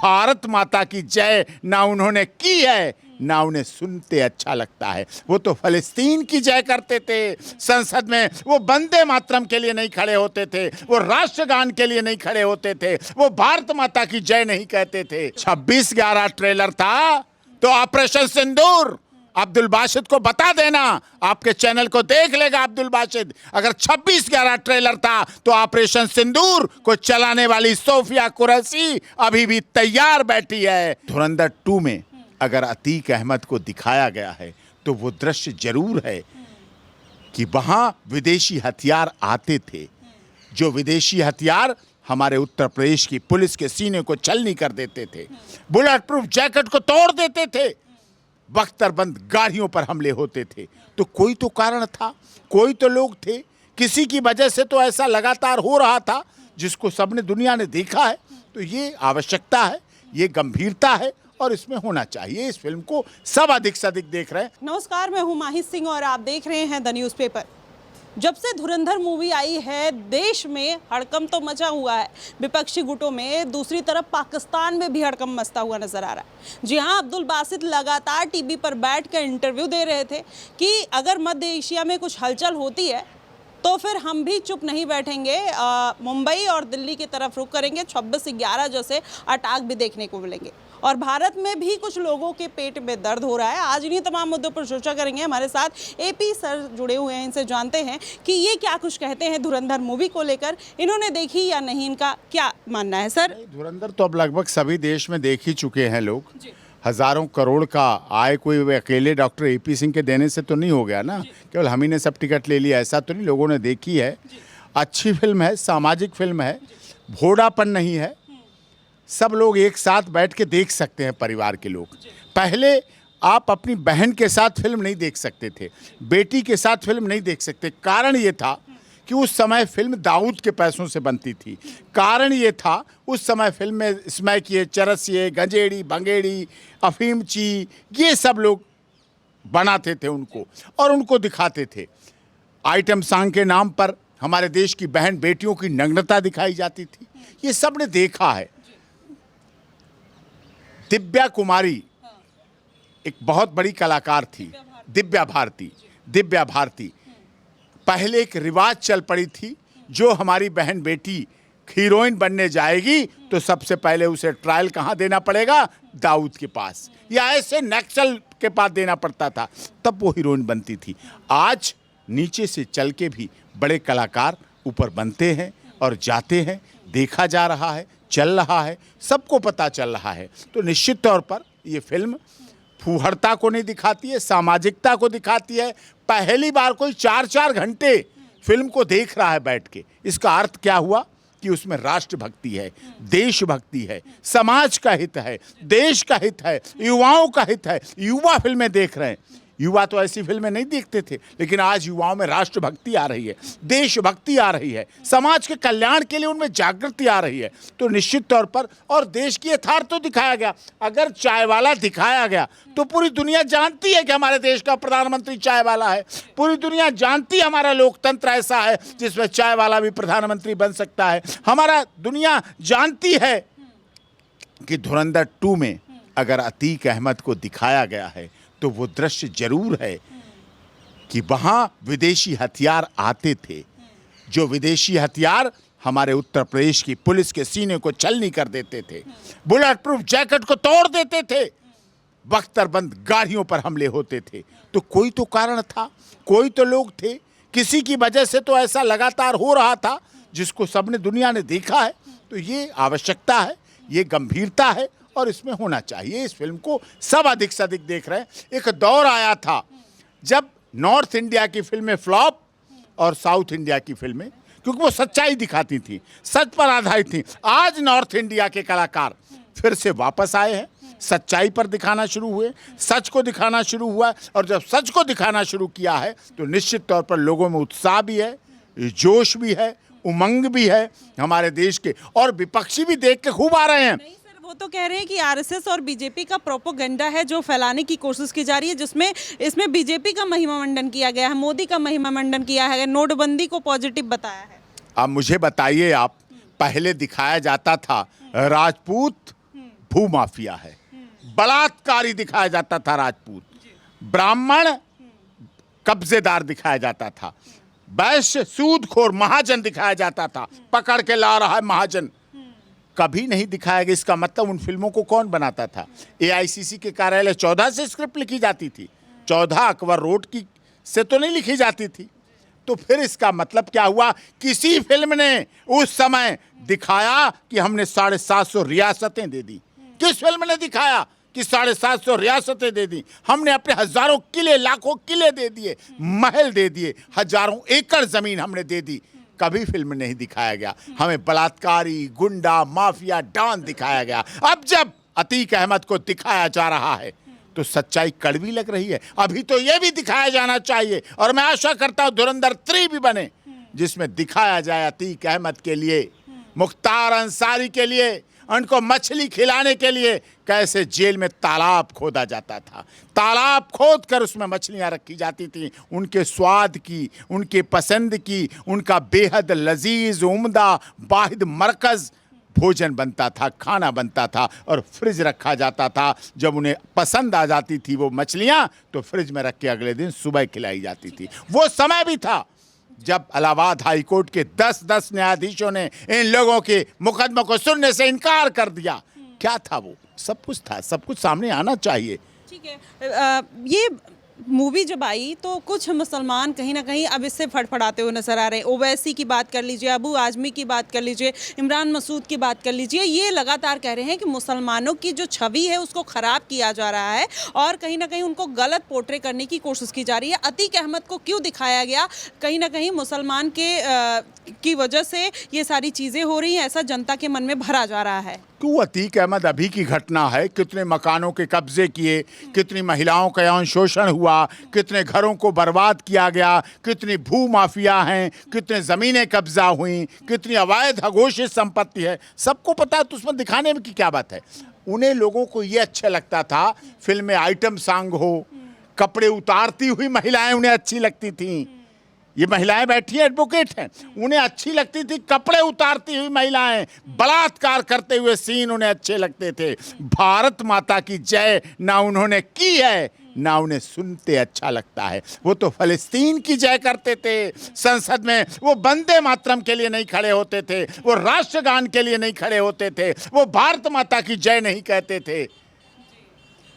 भारत माता की जय ना उन्होंने की है, ना उन्हें सुनते अच्छा लगता है। वो तो फलस्तीन की जय करते थे संसद में, वो वंदे मातरम के लिए नहीं खड़े होते थे, वो राष्ट्रगान के लिए नहीं खड़े होते थे, वो भारत माता की जय नहीं कहते थे। 26/11 ट्रेलर था तो ऑपरेशन सिंदूर अब्दुल बासित को बता देना, आपके चैनल को देख लेगा अब्दुल बासित। अगर 26/11 ट्रेलर था तो ऑपरेशन सिंदूर को चलाने वाली सोफिया कुरैशी अभी भी तैयार बैठी है। धुरंधर 2 में अगर अतीक अहमद को दिखाया गया है तो वो दृश्य जरूर है कि वहां विदेशी हथियार आते थे, जो विदेशी हथियार हमारे उत्तर प्रदेश की पुलिस के सीने को छलनी कर देते थे, बुलेट प्रूफ जैकेट को तोड़ देते थे, बख्तरबंद गाड़ियों पर हमले होते थे। तो कोई तो कारण था, कोई तो लोग थे, किसी की वजह से तो ऐसा लगातार हो रहा था जिसको सबने दुनिया ने देखा है। तो ये आवश्यकता है, ये गंभीरता है और इसमें होना चाहिए। इस फिल्म को सब अधिक से अधिक देख रहे हैं। नमस्कार, मैं हूं माही सिंह और आप देख रहे हैं द न्यूज़पेपर। जब से धुरंधर मूवी आई है देश में हड़कंप तो मचा हुआ है विपक्षी गुटों में, दूसरी तरफ पाकिस्तान में भी हड़कंप मचता हुआ नजर आ रहा है। जी हां, अब्दुल बासित लगातार टीवी पर बैठकर इंटरव्यू दे रहे थे कि अगर मध्य एशिया में कुछ हलचल होती है तो फिर हम भी चुप नहीं बैठेंगे, मुंबई और दिल्ली की तरफ रुख करेंगे, 26/11 जैसे अटैक भी देखने को मिलेंगे और भारत में भी कुछ लोगों के पेट में दर्द हो रहा है। आज इन्हीं तमाम मुद्दों पर चर्चा करेंगे। हमारे साथ एपी सर जुड़े हुए हैं, इनसे जानते हैं कि ये क्या कुछ कहते हैं धुरंधर मूवी को लेकर, इन्होंने देखी या नहीं, इनका क्या मानना है। सर, धुरंधर तो अब लगभग सभी देश में देख ही चुके हैं लोग। हजारों करोड़ का आय कोई अकेले डॉक्टर एपी सिंह के देने से तो नहीं हो गया ना, केवल हम ही ने सब टिकट ले लिया ऐसा तो नहीं, लोगों ने देखी है। अच्छी फिल्म है, सामाजिक फिल्म है, भोड़ापन नहीं है, सब लोग एक साथ बैठ के देख सकते हैं। परिवार के लोग, पहले आप अपनी बहन के साथ फिल्म नहीं देख सकते थे, बेटी के साथ फिल्म नहीं देख सकते। कारण ये था कि उस समय फिल्म दाऊद के पैसों से बनती थी। कारण ये था उस समय फिल्म में स्मैकिए, चरसिए, गंजेड़ी, बंगेड़ी, अफीमची, ये सब लोग बनाते थे उनको और उनको दिखाते थे। आइटम सॉन्ग के नाम पर हमारे देश की बहन बेटियों की नग्नता दिखाई जाती थी, ये सब ने देखा है। दिव्या कुमारी एक बहुत बड़ी कलाकार थी, दिव्या भारती पहले एक रिवाज चल पड़ी थी, जो हमारी बहन बेटी हीरोइन बनने जाएगी तो सबसे पहले उसे ट्रायल कहाँ देना पड़ेगा, दाऊद के पास या ऐसे नक्सल के पास देना पड़ता था, तब वो हीरोइन बनती थी। आज नीचे से चल के भी बड़े कलाकार ऊपर बनते हैं और जाते हैं, देखा जा रहा है, चल रहा है, सबको पता चल रहा है। तो निश्चित तौर पर ये फिल्म फूहड़ता को नहीं दिखाती है, सामाजिकता को दिखाती है। पहली बार कोई 4-4 घंटे फिल्म को देख रहा है बैठ के, इसका अर्थ क्या हुआ कि उसमें राष्ट्रभक्ति है, देशभक्ति है, समाज का हित है, देश का हित है, युवाओं का हित है। युवा फिल्में देख रहे हैं, युवा तो ऐसी फिल्में नहीं देखते थे, लेकिन आज युवाओं में राष्ट्रभक्ति आ रही है, देशभक्ति आ रही है, समाज के कल्याण के लिए उनमें जागृति आ रही है। तो निश्चित तौर पर और देश की यथार्थ तो दिखाया गया। अगर चाय वाला दिखाया गया तो पूरी दुनिया जानती है कि हमारे देश का प्रधानमंत्री चाय वाला है, पूरी दुनिया जानती है हमारा लोकतंत्र ऐसा है जिसमें चाय वाला भी प्रधानमंत्री बन सकता है। हमारा दुनिया जानती है कि धुरंधर 2 में अगर अतीक अहमद को दिखाया गया है तो वो दृश्य जरूर है कि वहां विदेशी हथियार आते थे, जो विदेशी हथियार हमारे उत्तर प्रदेश की पुलिस के सीने को छलनी कर देते थे, बुलेट प्रूफ जैकेट को तोड़ देते थे, बख्तरबंद गाड़ियों पर हमले होते थे। तो कोई तो कारण था, कोई तो लोग थे, किसी की वजह से तो ऐसा लगातार हो रहा था जिसको सबने दुनिया ने देखा है। तो ये आवश्यकता है, ये गंभीरता है और इसमें होना चाहिए। इस फिल्म को सब अधिक से अधिक देख रहे हैं। एक दौर आया था जब नॉर्थ इंडिया की फिल्में फ्लॉप और साउथ इंडिया की फिल्में, क्योंकि वो सच्चाई दिखाती थी, सच पर आधारित थी। आज नॉर्थ इंडिया के कलाकार फिर से वापस आए हैं, सच्चाई पर दिखाना शुरू हुए, सच को दिखाना शुरू हुआ। और जब सच को दिखाना शुरू किया है तो निश्चित तौर पर लोगों में उत्साह भी है, जोश भी है, उमंग भी है हमारे देश के, और विपक्षी भी देख के खूब आ रहे हैं। वो तो कह रहे हैं कि आरएसएस और बीजेपी का प्रोपोगंडा है जो फैलाने की कोशिश की जा रही है, जिसमें इसमें बीजेपी का महिमा मंडन किया गया है, मोदी का महिमा मंडन किया है, नोटबंदी को पॉजिटिव बताया है। अब मुझे बताइए आप, पहले दिखाया जाता था राजपूत भूमाफिया है, बलात्कारी दिखाया जाता था राजपूत, ब्राह्मण कब्जेदार दिखाया जाता था, वैश्य सूदखोर महाजन दिखाया जाता था, पकड़ के ला रहा है महाजन। कभी नहीं दिखाया गया। इसका मतलब उन फिल्मों को कौन बनाता था? एआईसीसी के कार्यालय 14 से स्क्रिप्ट लिखी जाती थी, 14 अकबर रोड की से तो नहीं लिखी जाती थी। तो फिर इसका मतलब क्या हुआ? किसी फिल्म ने उस समय दिखाया कि हमने 750 रियासतें दे दी? किस फिल्म ने दिखाया कि 750 रियासतें दे दी? हमने अपने हजारों किले, लाखों किले दे दिए, महल दे दिए, हजारों एकड़ जमीन हमने दे दी। कभी फिल्म नहीं दिखाया गया। हमें बलात्कारी, गुंडा, माफिया, डॉन दिखाया गया। अब जब अतीक अहमद को दिखाया जा रहा है तो सच्चाई कड़वी लग रही है। अभी तो यह भी दिखाया जाना चाहिए, और मैं आशा करता हूं धुरंधर 3 भी बने, जिसमें दिखाया जाए अतीक अहमद के लिए, मुख्तार अंसारी के लिए, उनको मछली खिलाने के लिए कैसे जेल में तालाब खोदा जाता था, तालाब खोद कर उसमें मछलियां रखी जाती थी। उनके स्वाद की, उनके पसंद की, उनका बेहद लजीज, उम्दा, वाहिद मरकज़ भोजन बनता था, खाना बनता था, और फ्रिज रखा जाता था। जब उन्हें पसंद आ जाती थी वो मछलियां, तो फ्रिज में रख के अगले दिन सुबह खिलाई जाती थी। वो समय भी था जब इलाहाबाद हाई कोर्ट के 10-10 न्यायाधीशों ने इन लोगों के मुकदमों को सुनने से इनकार कर दिया। क्या था वो? सब कुछ था, सब कुछ सामने आना चाहिए। ठीक है। ये मूवी जब आई तो कुछ मुसलमान कहीं ना कहीं अब इससे फड़फड़ाते हुए नजर आ रहे हैं। ओवैसी की बात कर लीजिए, अबू आजमी की बात कर लीजिए, इमरान मसूद की बात कर लीजिए, ये लगातार कह रहे हैं कि मुसलमानों की जो छवि है उसको ख़राब किया जा रहा है और कहीं ना कहीं उनको गलत पोर्ट्रे करने की कोशिश की जा रही है। अतीक अहमद को क्यों दिखाया गया? कहीं ना कहीं मुसलमान की वजह से ये सारी चीज़ें हो रही हैं, ऐसा जनता के मन में भरा जा रहा है। क्यों? अतीक अहमद अभी की घटना है। कितने मकानों के कब्जे किए, कितनी महिलाओं का यौन शोषण हुआ, कितने घरों को बर्बाद किया गया, कितनी भू माफिया हैं, कितने ज़मीनें कब्जा हुई, कितनी अवैध अघोषित संपत्ति है, सबको पता है। तो उसमें दिखाने में की क्या बात है? उन्हें लोगों को ये अच्छा लगता था फिल्म में आइटम सॉन्ग हो, कपड़े उतारती हुई महिलाएं उन्हें अच्छी लगती थीं। ये महिलाएं बैठी हैं, एडवोकेट हैं, उन्हें अच्छी लगती थी कपड़े उतारती हुई महिलाएं, बलात्कार करते हुए सीन उन्हें अच्छे लगते थे। भारत माता की जय ना उन्होंने की है, ना उन्हें सुनते अच्छा लगता है। वो तो फलस्तीन की जय करते थे संसद में, वो वंदे मातरम के लिए नहीं खड़े होते थे, वो राष्ट्रगान के लिए नहीं खड़े होते थे, वो भारत माता की जय नहीं कहते थे।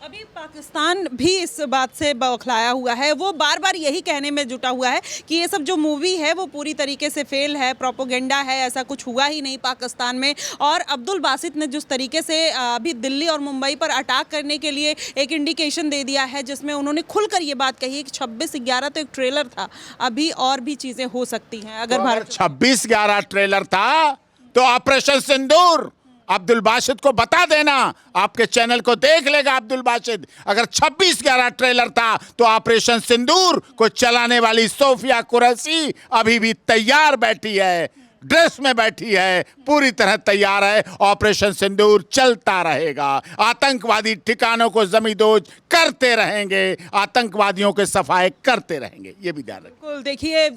अभी पाकिस्तान भी इस बात से बौखलाया हुआ है। वो बार बार यही कहने में जुटा हुआ है कि ये सब जो मूवी है वो पूरी तरीके से फेल है, प्रोपोगेंडा है, ऐसा कुछ हुआ ही नहीं पाकिस्तान में। और अब्दुल बासित ने जिस तरीके से अभी दिल्ली और मुंबई पर अटैक करने के लिए एक इंडिकेशन दे दिया है, जिसमें उन्होंने खुलकर ये बात कही है कि 26/11 तो एक ट्रेलर था, अभी और भी चीज़ें हो सकती हैं। अगर भारत 26/11 ट्रेलर था तो ऑपरेशन सिंदूर अब्दुल बासित को बता देना, आपके चैनल को देख लेगा अब्दुल बासित। अगर 26/11 ट्रेलर था तो ऑपरेशन सिंदूर को चलाने वाली सोफिया कुरैशी अभी भी तैयार बैठी है, ड्रेस में बैठी है, पूरी तरह तैयार है। ऑपरेशन सिंदूर चलता रहेगा, आतंकवादी ठिकानों को जमींदोज करते रहेंगे, आतंकवादियों के सफाई करते रहेंगे। ये भी ध्यान रखें। बिल्कुल। देखिए,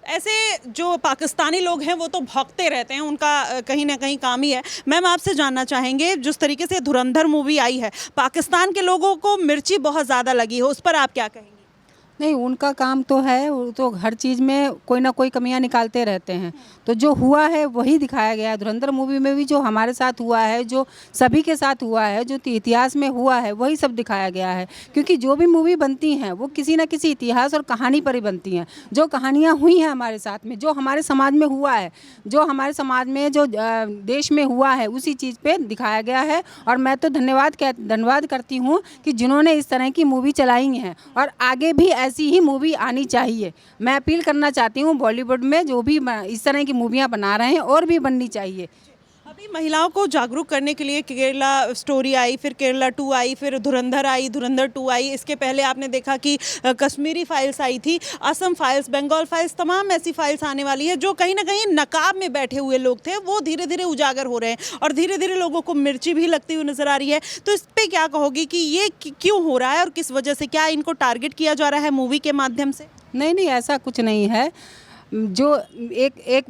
ऐसे जो पाकिस्तानी लोग हैं वो तो भौंकते रहते हैं, उनका कहीं ना कहीं काम ही है। मैम, आपसे जानना चाहेंगे, जिस तरीके से धुरंधर मूवी आई है, पाकिस्तान के लोगों को मिर्ची बहुत ज़्यादा लगी है, उस पर आप क्या कहेंगे? नहीं, उनका काम तो है, वो तो हर चीज़ में कोई ना कोई कमियां निकालते रहते हैं। तो जो हुआ है वही दिखाया गया है। धुरंधर मूवी में भी जो हमारे साथ हुआ है, जो सभी के साथ हुआ है, जो इतिहास में हुआ है, वही सब दिखाया गया है। क्योंकि जो भी मूवी बनती हैं वो किसी न किसी इतिहास और कहानी पर ही बनती हैं। जो कहानियाँ हुई हैं हमारे साथ में, जो हमारे समाज में हुआ है, जो हमारे समाज में, जो देश में हुआ है, उसी चीज़ पर दिखाया गया है। और मैं तो धन्यवाद करती हूँ कि जिन्होंने इस तरह की मूवी चलाई हैं, और आगे भी ऐसी ही मूवी आनी चाहिए। मैं अपील करना चाहती हूँ बॉलीवुड में जो भी इस तरह की मूवियाँ बना रहे हैं और भी बननी चाहिए। अभी महिलाओं को जागरूक करने के लिए केरला स्टोरी आई, फिर केरला 2 आई, फिर धुरंधर आई, धुरंधर 2 आई। इसके पहले आपने देखा कि कश्मीरी फाइल्स आई थी, असम फाइल्स, बंगाल फाइल्स, तमाम ऐसी फाइल्स आने वाली है। जो कहीं ना कहीं नकाब में बैठे हुए लोग थे वो धीरे धीरे उजागर हो रहे हैं और धीरे धीरे लोगों को मिर्ची भी लगती हुई नजर आ रही है। तो इस पर क्या कहोगी कि ये क्यों हो रहा है और किस वजह से? क्या इनको टारगेट किया जा रहा है मूवी के माध्यम से? नहीं, ऐसा कुछ नहीं है। जो एक एक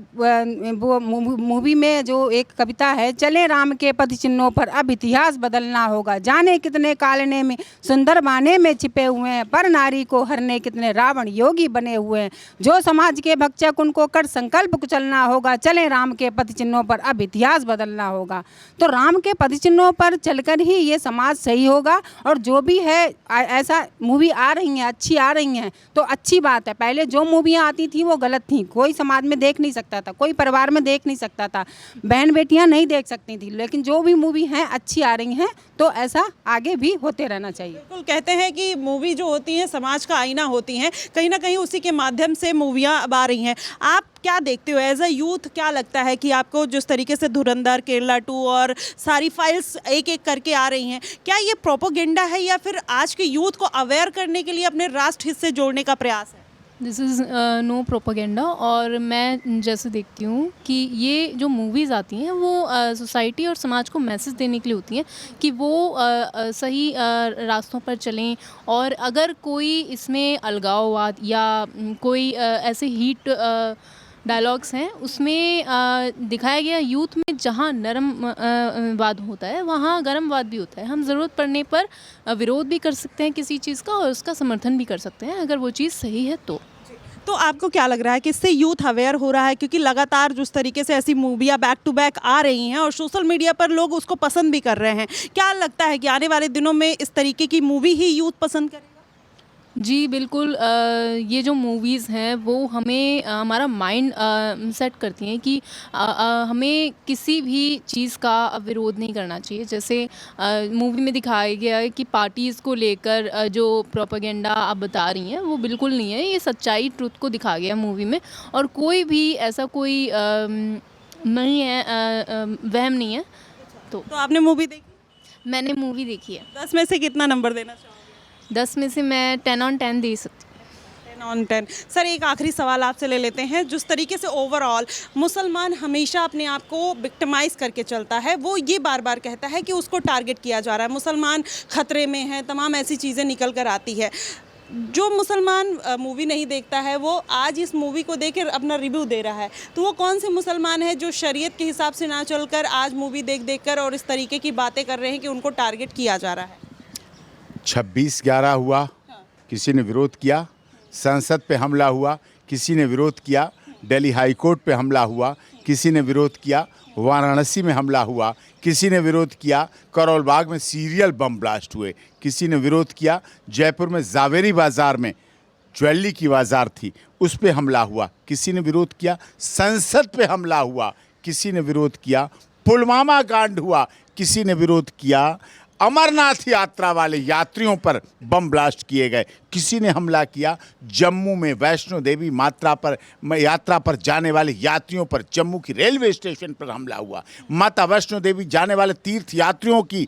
वो मूवी में जो एक कविता है, चले राम के पद चिन्हों पर अब इतिहास बदलना होगा, जाने कितने कालने में सुंदर बाने में छिपे हुए हैं, पर नारी को हरने कितने रावण योगी बने हुए हैं, जो समाज के भक्षक उनको कर संकल्प कुचलना होगा, चले राम के पद चिन्हों पर अब इतिहास बदलना होगा। तो राम के पद चिन्हों पर चलकर ही ये समाज सही होगा। और जो भी है ऐसा मूवी आ रही हैं, अच्छी आ रही हैं तो अच्छी बात है। पहले जो मूवियाँ आती थी वो गलत थी, कोई समाज में देख नहीं सकता था, कोई परिवार में देख नहीं सकता था, बहन बेटियां नहीं देख सकती थी। लेकिन जो भी मूवी हैं अच्छी आ रही हैं तो ऐसा आगे भी होते रहना चाहिए। बिल्कुल, कहते हैं कि मूवी जो होती है समाज का आईना होती हैं, कहीं ना कहीं उसी के माध्यम से मूवियाँ अब आ रही हैं। आप क्या देखते हो एज अ यूथ, क्या लगता है कि आपको जिस तरीके से धुरंधर, केरला 2 और सारी फाइल्स एक एक करके आ रही हैं, क्या ये प्रोपोगेंडा है या फिर आज के यूथ को अवेयर करने के लिए अपने राष्ट्र हित से जोड़ने का प्रयास है? This is no propaganda. और मैं जैसे देखती हूँ कि ये जो मूवीज़ आती हैं वो सोसाइटी और समाज को मैसेज देने के लिए होती हैं कि वो सही रास्तों पर चलें। और अगर कोई इसमें अलगाववाद या कोई ऐसे हीट डायलॉग्स हैं उसमें दिखाया गया यूथ में जहाँ नरम वाद होता है वहाँ गर्म वाद भी होता है। हम ज़रूरत पड़ने पर विरोध भी कर सकते हैं किसी चीज़ का और उसका समर्थन भी कर सकते हैं अगर वो चीज़ सही है तो आपको क्या लग रहा है कि इससे यूथ अवेयर हो रहा है? क्योंकि लगातार जिस तरीके से ऐसी मूवियाँ बैक टू बैक आ रही हैं और सोशल मीडिया पर लोग उसको पसंद भी कर रहे हैं, क्या लगता है कि आने वाले दिनों में इस तरीके की मूवी ही यूथ पसंद करेगा? जी बिल्कुल। ये जो मूवीज़ हैं वो हमें हमारा माइंड सेट करती हैं कि हमें किसी भी चीज़ का विरोध नहीं करना चाहिए। जैसे मूवी में दिखाया गया है कि पार्टीज़ को लेकर जो प्रोपेगेंडा आप बता रही हैं वो बिल्कुल नहीं है, ये सच्चाई ट्रुथ को दिखाया गया मूवी में। और कोई भी ऐसा कोई नहीं है, वहम नहीं है। तो आपने मूवी देखी? मैंने मूवी देखी है। 10 में से कितना नंबर देना चाहोगे? 10 में से मैं 10 on 10 दे सकती हूँ। 10 on 10। सर, एक आखिरी सवाल आपसे ले लेते हैं। जिस तरीके से ओवरऑल मुसलमान हमेशा अपने आप को विक्टिमाइज करके चलता है, वो ये बार बार कहता है कि उसको टारगेट किया जा रहा है, मुसलमान खतरे में है, तमाम ऐसी चीज़ें निकल कर आती है। जो मुसलमान मूवी नहीं देखता है वो आज इस मूवी को देख अपना रिव्यू दे रहा है, तो वो कौन से मुसलमान है जो शरीयत के हिसाब से ना चलकर आज मूवी देख कर और इस तरीके की बातें कर रहे हैं कि उनको टारगेट किया जा रहा है? 26/11 हुआ, किसी ने विरोध किया। संसद पे हमला हुआ, किसी ने विरोध किया। दिल्ली हाई कोर्ट पे हमला हुआ, किसी ने विरोध किया। वाराणसी में हमला हुआ, किसी ने विरोध किया। करोल बाग में सीरियल बम ब्लास्ट हुए, किसी ने विरोध किया। जयपुर में जावेरी बाज़ार में ज्वेलरी की बाज़ार थी, उस पे हमला हुआ, किसी ने विरोध किया। संसद पे हमला हुआ, किसी ने विरोध किया। पुलवामा कांड हुआ, किसी ने विरोध किया। अमरनाथ यात्रा वाले यात्रियों पर बम ब्लास्ट किए गए, किसी ने हमला किया। जम्मू में वैष्णो देवी यात्रा पर जाने वाले यात्रियों पर जम्मू की रेलवे स्टेशन पर हमला हुआ। माता वैष्णो देवी जाने वाले तीर्थ यात्रियों की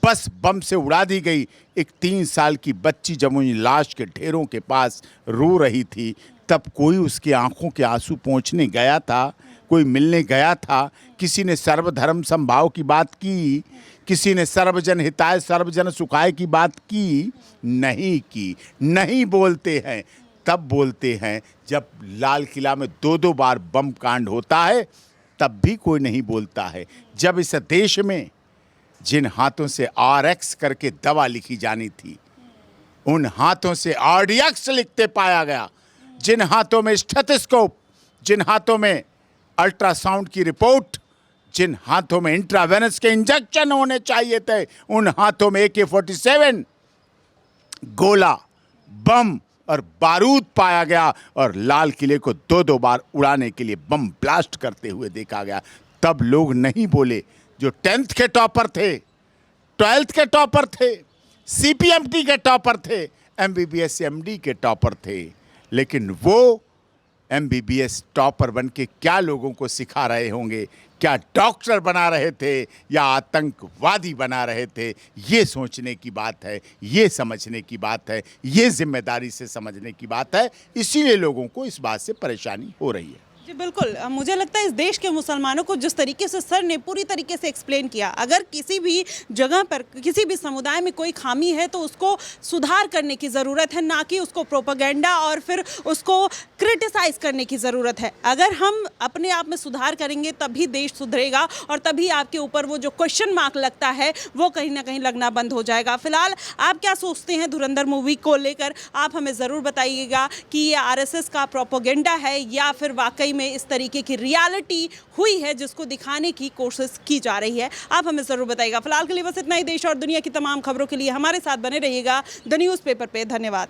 बस बम से उड़ा दी गई। एक 3 साल की बच्ची जब उन लाश के ढेरों के पास रो रही थी, तब कोई उसके आंखों के आंसू पोंछने गया था? कोई मिलने गया था? किसी ने सर्वधर्म समभाव की बात की? किसी ने सर्वजन हिताय सर्वजन सुखाय की बात की? नहीं की। नहीं बोलते हैं, तब बोलते हैं जब लाल किला में 2-2 बार बम कांड होता है, तब भी कोई नहीं बोलता है। जब इस देश में जिन हाथों से RX करके दवा लिखी जानी थी, उन हाथों से RDX लिखते पाया गया, जिन हाथों में स्टेथोस्कोप, जिन हाथों में अल्ट्रासाउंड की रिपोर्ट, जिन हाथों में इंट्रावेनस के इंजेक्शन होने चाहिए थे, उन हाथों में AK-47 गोला, बम और बारूद पाया गया और लाल किले को 2-2 बार उड़ाने के लिए बम ब्लास्ट करते हुए देखा गया। तब लोग नहीं बोले। जो 10th के टॉपर थे, 12th के टॉपर थे, CPMT के टॉपर थे, MBBS MD के टॉपर थे, लेकिन वो MBBS टॉपर बन के क्या लोगों को सिखा रहे होंगे? क्या डॉक्टर बना रहे थे या आतंकवादी बना रहे थे? ये सोचने की बात है, ये समझने की बात है, ये जिम्मेदारी से समझने की बात है। इसीलिए लोगों को इस बात से परेशानी हो रही है। जी बिल्कुल, मुझे लगता है इस देश के मुसलमानों को जिस तरीके से सर ने पूरी तरीके से एक्सप्लेन किया, अगर किसी भी जगह पर किसी भी समुदाय में कोई खामी है तो उसको सुधार करने की ज़रूरत है, ना कि उसको प्रोपेगेंडा और फिर उसको क्रिटिसाइज़ करने की ज़रूरत है। अगर हम अपने आप में सुधार करेंगे तभी देश सुधरेगा और तभी आपके ऊपर वो जो क्वेश्चन मार्क लगता है वो कहीं ना कहीं लगना बंद हो जाएगा। फिलहाल आप क्या सोचते हैं धुरंधर मूवी को लेकर, आप हमें ज़रूर बताइएगा कि ये आरएसएस का प्रोपेगेंडा है या फिर वाकई में इस तरीके की रियलिटी हुई है जिसको दिखाने की कोशिश की जा रही है। आप हमें ज़रूर बताइएगा। फिलहाल के लिए बस इतना ही। देश और दुनिया की तमाम खबरों के लिए हमारे साथ बने रहिएगा द न्यूज़पेपर पे। धन्यवाद।